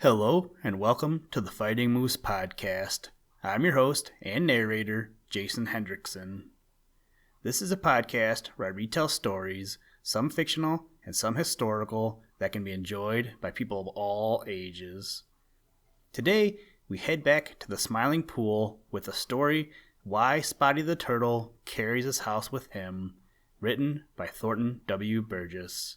Hello, and welcome to the Fighting Moose Podcast. I'm your host and narrator, Jason Hendrickson. This is a podcast where I retell stories, some fictional and some historical, that can be enjoyed by people of all ages. Today, we head back to the Smiling Pool with the story Why Spotty the Turtle Carries His House with Him, written by Thornton W. Burgess.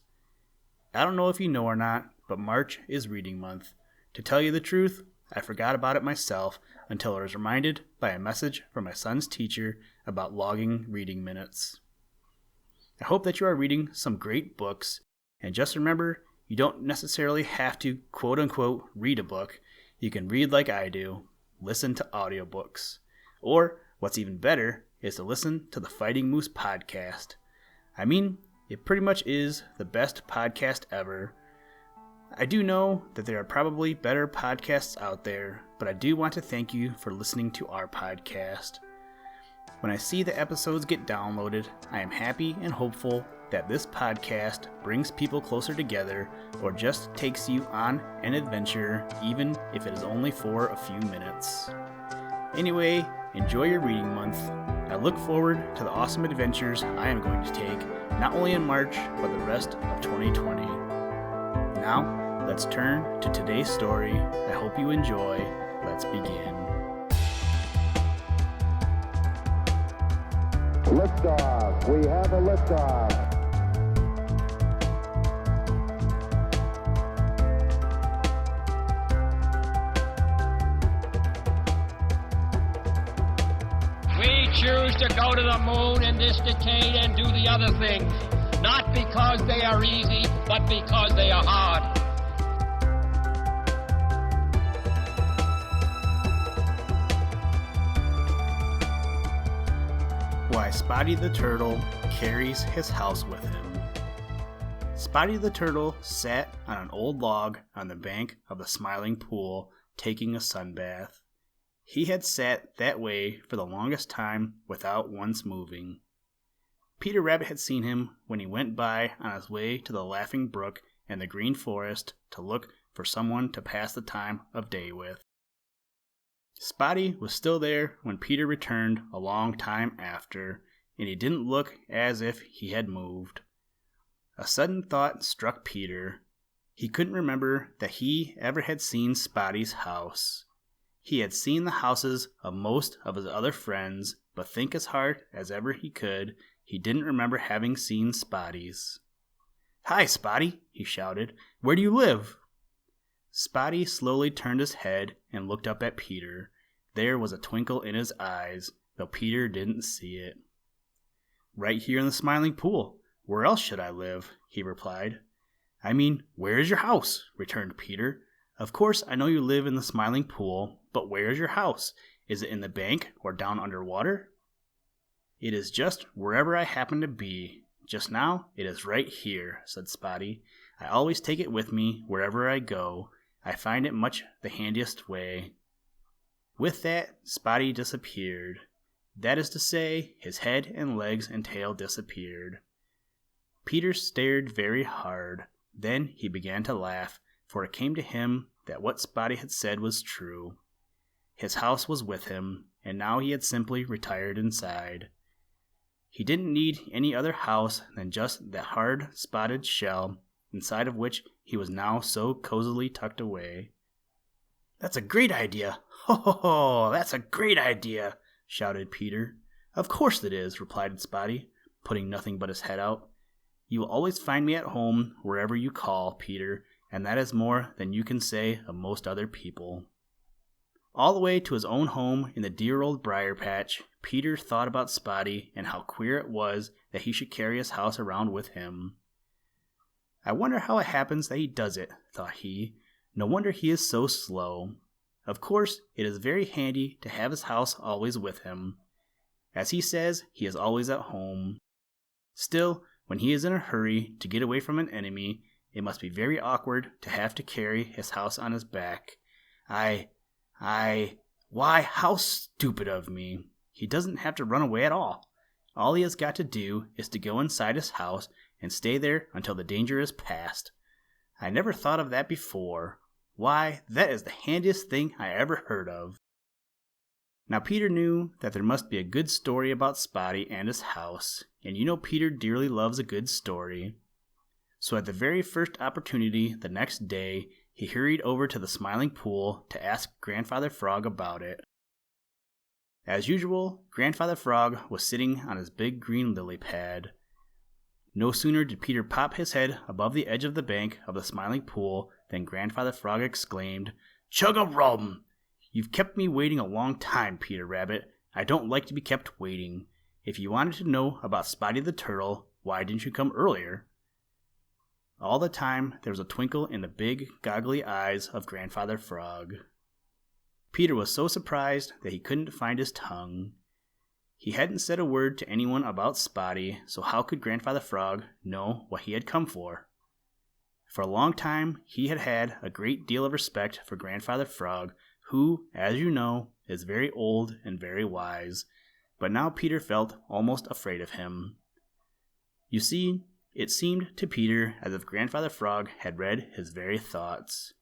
I don't know if you know or not, but March is reading month. To tell you the truth, I forgot about it myself until I was reminded by a message from my son's teacher about logging reading minutes. I hope that you are reading some great books, and just remember, you don't necessarily have to quote-unquote read a book. You can read like I do, listen to audiobooks. Or, what's even better, is to listen to the Fighting Moose Podcast. I mean, it pretty much is the best podcast ever. I do know that there are probably better podcasts out there, but I do want to thank you for listening to our podcast. When I see the episodes get downloaded, I am happy and hopeful that this podcast brings people closer together or just takes you on an adventure, even if it is only for a few minutes. Anyway, enjoy your reading month. I look forward to the awesome adventures I am going to take, not only in March, but the rest of 2020. Now, let's turn to today's story. I hope you enjoy. Let's begin. Liftoff. We have a liftoff. We choose to go to the moon in this decade and do the other things, not because they are easy, but because they are hard. Why Spotty the Turtle Carries His House with Him. Spotty the Turtle sat on an old log on the bank of the Smiling Pool taking a sunbath. He had sat that way for the longest time without once moving. Peter Rabbit had seen him when he went by on his way to the Laughing Brook and the Green Forest to look for someone to pass the time of day with. Spotty was still there when Peter returned a long time after, and he didn't look as if he had moved. A sudden thought struck Peter. He couldn't remember that he ever had seen Spotty's house. He had seen the houses of most of his other friends, but think as hard as ever he could, he didn't remember having seen Spotty's. "Hi, Spotty," he shouted. "Where do you live?" Spotty slowly turned his head and looked up at Peter. There was a twinkle in his eyes, though Peter didn't see it. "Right here in the Smiling Pool. Where else should I live?" he replied. "I mean, where is your house?" returned Peter. "Of course I know you live in the Smiling Pool, but where is your house? Is it in the bank or down underwater?" "It is just wherever I happen to be. Just now, it is right here," said Spotty. "I always take it with me wherever I go. I find it much the handiest way." With that, Spotty disappeared. That is to say, his head and legs and tail disappeared. Peter stared very hard. Then he began to laugh, for it came to him that what Spotty had said was true. His house was with him, and now he had simply retired inside. He didn't need any other house than just that hard spotted shell, inside of which he was now so cozily tucked away. "That's a great idea! Ho ho ho! That's a great idea!" shouted Peter. "Of course it is," replied Spotty, putting nothing but his head out. "You will always find me at home wherever you call, Peter, and that is more than you can say of most other people." All the way to his own home in the dear old briar patch, Peter thought about Spotty and how queer it was that he should carry his house around with him. "I wonder how it happens that he does it," thought he. "No wonder he is so slow. Of course, it is very handy to have his house always with him. As he says, he is always at home. Still, when he is in a hurry to get away from an enemy, it must be very awkward to have to carry his house on his back. Why, how stupid of me. He doesn't have to run away at all. All he has got to do is to go inside his house and stay there until the danger is past. I never thought of that before. Why, that is the handiest thing I ever heard of." Now Peter knew that there must be a good story about Spotty and his house, and you know Peter dearly loves a good story. So at the very first opportunity the next day, he hurried over to the Smiling Pool to ask Grandfather Frog about it. As usual, Grandfather Frog was sitting on his big green lily pad. No sooner did Peter pop his head above the edge of the bank of the Smiling Pool than Grandfather Frog exclaimed, "Chug-a-rum! You've kept me waiting a long time, Peter Rabbit. I don't like to be kept waiting. If you wanted to know about Spotty the Turtle, why didn't you come earlier?" All the time there was a twinkle in the big, goggly eyes of Grandfather Frog. Peter was so surprised that he couldn't find his tongue. He hadn't said a word to anyone about Spotty, so how could Grandfather Frog know what he had come for? For a long time he had had a great deal of respect for Grandfather Frog, who, as you know, is very old and very wise, but now Peter felt almost afraid of him. You see, it seemed to Peter as if Grandfather Frog had read his very thoughts.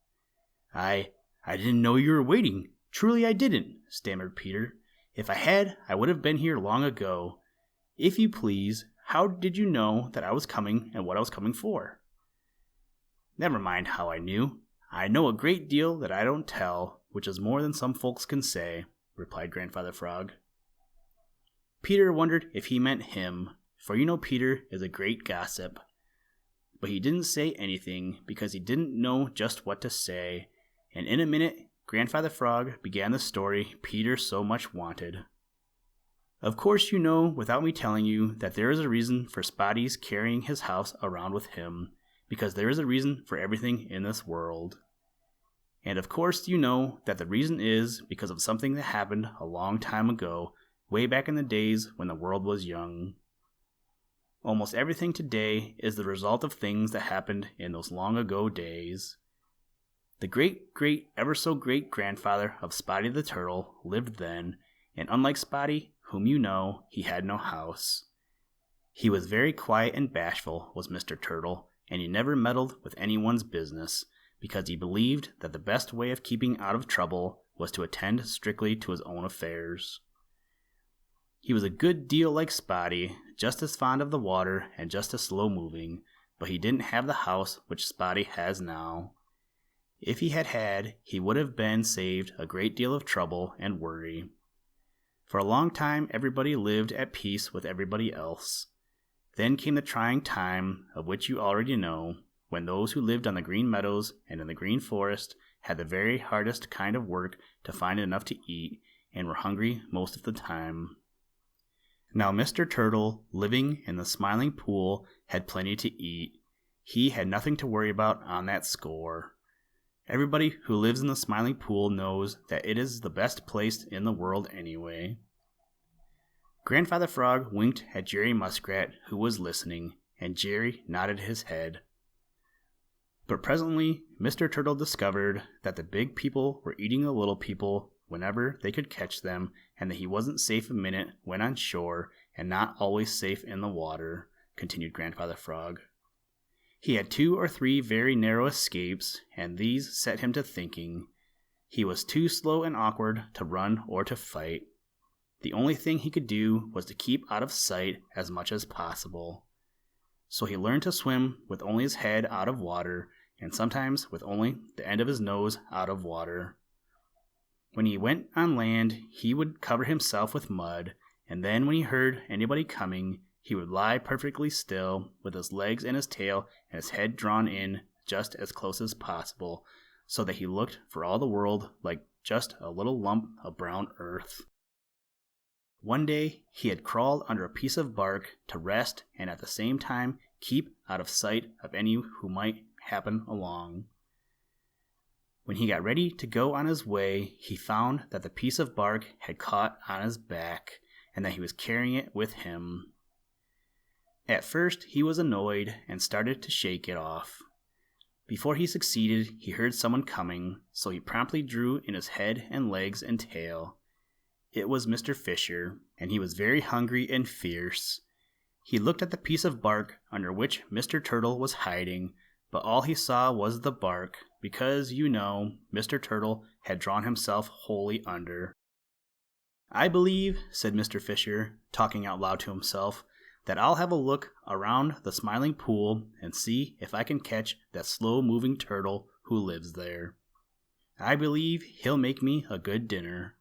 I didn't know you were waiting. Truly I didn't," stammered Peter. "If I had, I would have been here long ago. If you please, how did you know that I was coming and what I was coming for?" "Never mind how I knew. I know a great deal that I don't tell, which is more than some folks can say," replied Grandfather Frog. Peter wondered if he meant him, for you know Peter is a great gossip. But he didn't say anything because he didn't know just what to say, and in a minute Grandfather Frog began the story Peter so much wanted. Of course you know without me telling you that there is a reason for Spotty's carrying his house around with him, because there is a reason for everything in this world. And of course you know that the reason is because of something that happened a long time ago, way back in the days when the world was young. Almost everything today is the result of things that happened in those long ago days. The great ever so great grandfather of Spotty the Turtle lived then, and unlike Spotty, whom you know, he had no house. He was very quiet and bashful, was Mr. Turtle, and he never meddled with anyone's business, because he believed that the best way of keeping out of trouble was to attend strictly to his own affairs. He was a good deal like Spotty, just as fond of the water and just as slow-moving, but he didn't have the house which Spotty has now. If he had, he would have been saved a great deal of trouble and worry. For a long time everybody lived at peace with everybody else. Then came the trying time, of which you already know, when those who lived on the green meadows and in the green forest had the very hardest kind of work to find enough to eat, and were hungry most of the time. Now Mr. Turtle, living in the Smiling Pool, had plenty to eat. He had nothing to worry about on that score. Everybody who lives in the Smiling Pool knows that it is the best place in the world anyway. Grandfather Frog winked at Jerry Muskrat, who was listening, and Jerry nodded his head. But presently Mr. Turtle discovered that the big people were eating the little people whenever they could catch them, and that he wasn't safe a minute when on shore, and not always safe in the water, continued Grandfather Frog. He had 2 or 3 very narrow escapes, and these set him to thinking. He was too slow and awkward to run or to fight. The only thing he could do was to keep out of sight as much as possible. So he learned to swim with only his head out of water, and sometimes with only the end of his nose out of water. When he went on land, he would cover himself with mud, and then when he heard anybody coming, he would lie perfectly still, with his legs and his tail and his head drawn in just as close as possible, so that he looked for all the world like just a little lump of brown earth. One day he had crawled under a piece of bark to rest and at the same time keep out of sight of any who might happen along. When he got ready to go on his way, he found that the piece of bark had caught on his back, and that he was carrying it with him. At first he was annoyed and started to shake it off. Before he succeeded, he heard someone coming, so he promptly drew in his head and legs and tail. It was Mr. Fisher, and he was very hungry and fierce. He looked at the piece of bark under which Mr. Turtle was hiding, but all he saw was the bark, because, Mr. Turtle had drawn himself wholly under. "I believe," said Mr. Fisher, talking out loud to himself, "that I'll have a look around the Smiling Pool and see if I can catch that slow-moving turtle who lives there. I believe he'll make me a good dinner."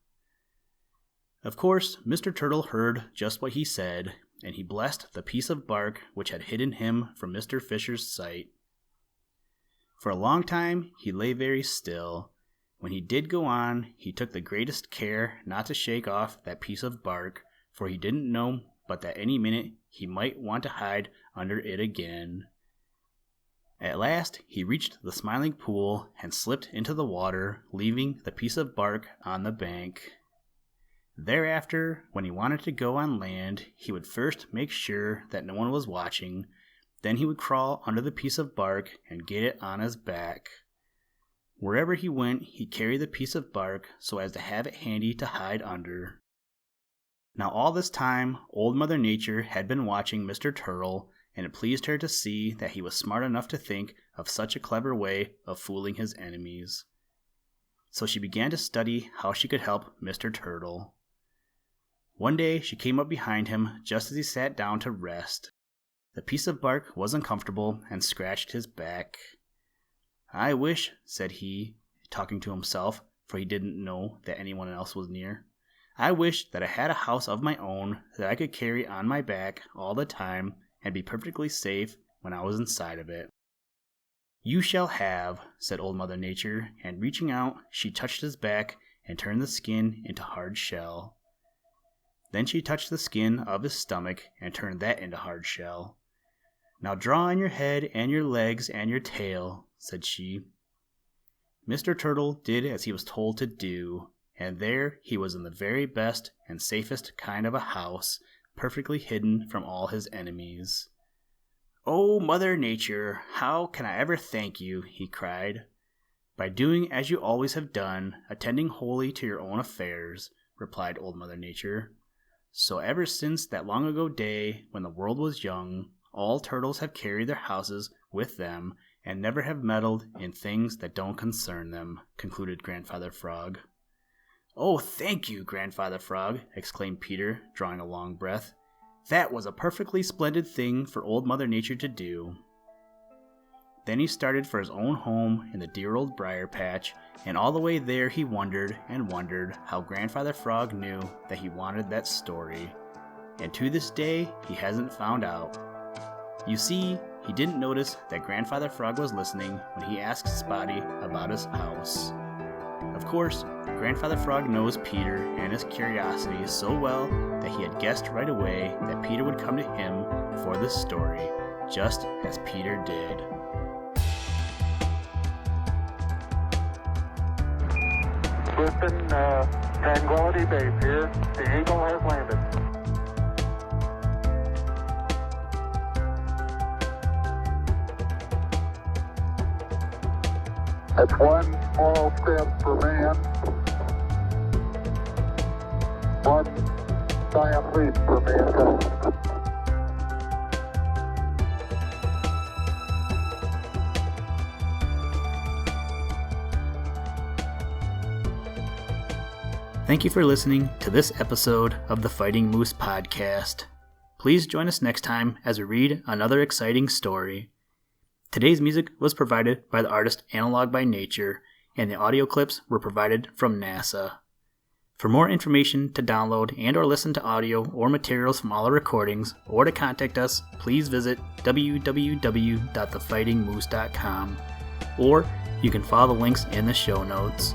Of course, Mr. Turtle heard just what he said, and he blessed the piece of bark which had hidden him from Mr. Fisher's sight. For a long time he lay very still. When he did go on, he took the greatest care not to shake off that piece of bark, for he didn't know but that any minute he might want to hide under it again. At last he reached the Smiling Pool and slipped into the water, leaving the piece of bark on the bank. Thereafter, when he wanted to go on land, he would first make sure that no one was watching. Then he would crawl under the piece of bark and get it on his back. Wherever he went, he carried the piece of bark so as to have it handy to hide under. Now all this time, Old Mother Nature had been watching Mr. Turtle, and it pleased her to see that he was smart enough to think of such a clever way of fooling his enemies. So she began to study how she could help Mr. Turtle. One day she came up behind him just as he sat down to rest. The piece of bark was uncomfortable and scratched his back. "I wish," said he, talking to himself, for he didn't know that anyone else was near, "I wish that I had a house of my own that I could carry on my back all the time and be perfectly safe when I was inside of it." "You shall have," said Old Mother Nature, and reaching out, she touched his back and turned the skin into hard shell. Then she touched the skin of his stomach and turned that into hard shell. "Now draw in your head and your legs and your tail," said she. Mr. Turtle did as he was told to do, and there he was in the very best and safest kind of a house, perfectly hidden from all his enemies. "Oh, Mother Nature, how can I ever thank you?" he cried. "By doing as you always have done, attending wholly to your own affairs," replied Old Mother Nature. "So ever since that long ago day when the world was young, all turtles have carried their houses with them and never have meddled in things that don't concern them," concluded Grandfather Frog. "Oh, thank you, Grandfather Frog," exclaimed Peter, drawing a long breath. "That was a perfectly splendid thing for Old Mother Nature to do." Then he started for his own home in the dear old briar patch, and all the way there he wondered and wondered how Grandfather Frog knew that he wanted that story. And to this day, he hasn't found out. You see, he didn't notice that Grandfather Frog was listening when he asked Spotty about his house. Of course, Grandfather Frog knows Peter and his curiosity so well that he had guessed right away that Peter would come to him for this story, just as Peter did. Houston, Tranquility Base here. The Eagle has landed. That's one small step for man, one giant leap for mankind. Thank you for listening to this episode of the Fighting Moose Podcast. Please join us next time as we read another exciting story. Today's music was provided by the artist Analog by Nature, and the audio clips were provided from NASA. For more information to download and or listen to audio or materials from all our recordings, or to contact us, please visit www.thefightingmoose.com, or you can follow the links in the show notes.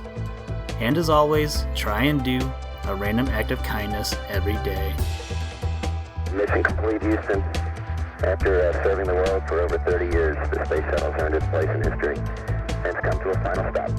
And as always, try and do a random act of kindness every day. Mission complete, Houston. After serving the world for over 30 years, the space shuttle's earned its place in history and it's come to a final stop.